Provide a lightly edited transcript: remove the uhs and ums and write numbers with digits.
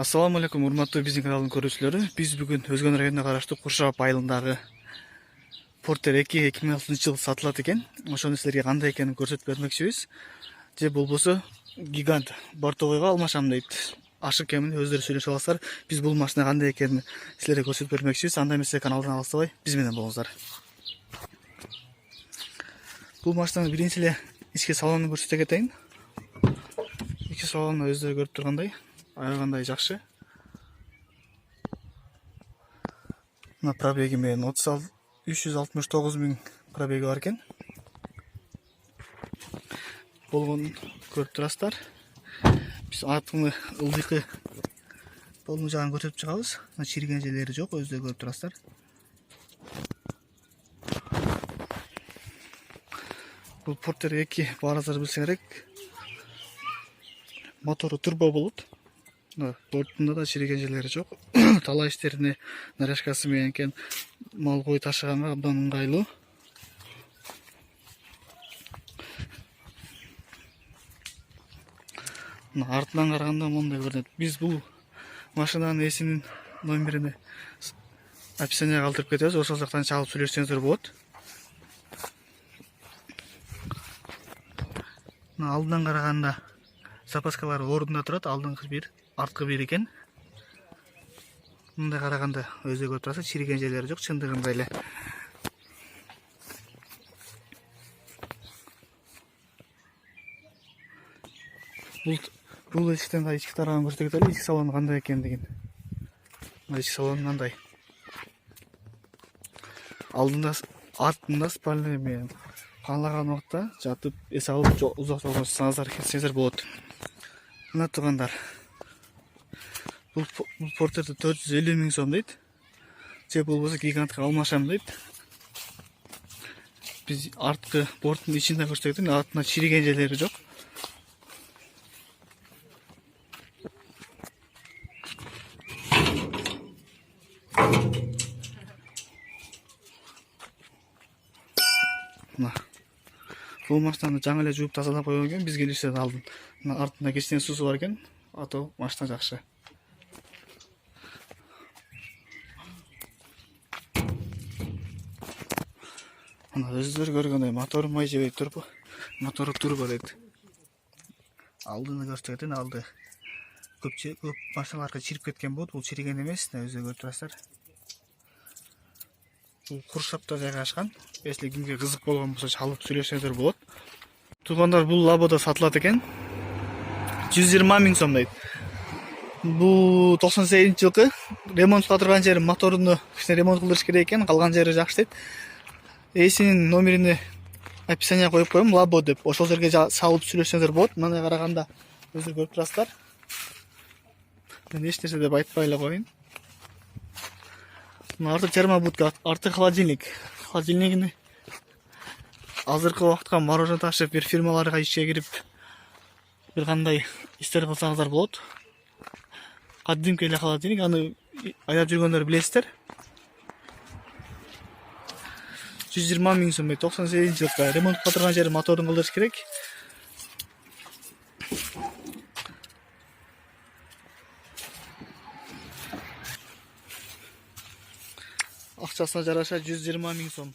Ассаламу алейкум, урматтуу биздин каналдын көрүүчүлөрү. Биз бүгүн Өзгөн районуна караштуу Куршап айылындагы Портер 2 2006 жылы сатылат экен. Ошону силерге кандай экенин көрсөтүп бермекчибиз. Же болбосо гигант бортовойго алмашам дейт. Ашык кемин өздөрү сүйлөшүп аласыздар. Биз бул машина кандай экенин силерге көрсөтүп бермекчибиз. Анда эмесе каналдан алыстабай биз менен болуңуздар. Бул машинанын биринчи эле ички салонун көрсөтө кетейин. Ички салонун өздөрү көрүп тургандай, аягандай жакшы. Мына пробеги менен 369 миң пробеги бар экен. Болгонун көрүп турасыздар. Биз артыңы ылдыйкы болгон жагын көрсөтүп чыгабыз. Мына чирген жерлери жок, өздөрү көрүп турасыздар. Бул Портер 2 баарыңыздар билсе керек. Мотору турбо болот. Бортунда да чиреген жерлери жок. Талаа иштерине наряжкасы менен экен, мал кой ташыганга абдан ыңгайлуу. Артынан караганда мондай көрүнөт. Биз бул машинанын ээсинин номерин описанияга калтырып кетебиз. Ошол жактан чалып сүйлөшсөңүздөр болот. Алдынан караганда запаскалар ордунда турат. Алдыңкы бир, арткы бир экен. Мындай караганда өзү көрүп турасыз, чиреген жерлери жок, чындыгында эле. Бул эшиктен да ички тарабын көрсөтө кетели, ички салон кандай экендигин. Ички салон мындай. Алдында, артында спальня менен каалаган убакта жатып эс алып узак жолго чыксаңыздар, кетсеңиздер болот. Мына туугандар. Бул Портерде 450 миң сом дейт. Же болбосо гигантка алмашам дейт. Биз арткы борттун ичинде көрсөттүк, артына чиреген жерлери жок. Бул машинаны жаңы эле жууп тазалап койгон экен, биз келиштерди алдын. Артында кечтен суусу бар экен. Ато машина жакшы. Өздөрү көргөндөй мотору май жебей турбу. Мотору турбо дейт. Алдыны көрсөтөт, алды. Көп машиналарга чирип кеткен болот. Бул чириген эмес, өздөрү көрүп турасыздар. Бул Куршапта жайгашкан. Если кимге кызык болгон болсо чалып сүйлөшсөңүздөр болот. Туугандар, бул лабода сатылат экен. 120 миң сом дейт. Бул 98 жылкы. Ремонтка турган жери моторуну кичине ремонт кылдырыш керек экен, калган жери жакшы дейт. Эсинин номерини описанияга коюп коем, лабо деп. Ошол жерге салып сүйлөшсөңүздөр болот. Мындай караганда өздөрү көрүп турасыздар. Мен эч нерсе деп айтпай эле коеюн. Арты термобудка, арты холодильник. Холодильнигини азыркы убакытка мороженое ташып, бир фирмаларга ишке кирип, бир кандай иштер кылсаңыздар болот. Кадимки эле холодильник, аны айдап жүргөндөр билесиздер. 120 миң сом, 98 жылкы. Ремонтка турган жери моторун кылдырыш керек. Акчасына жараша 120 миң сом.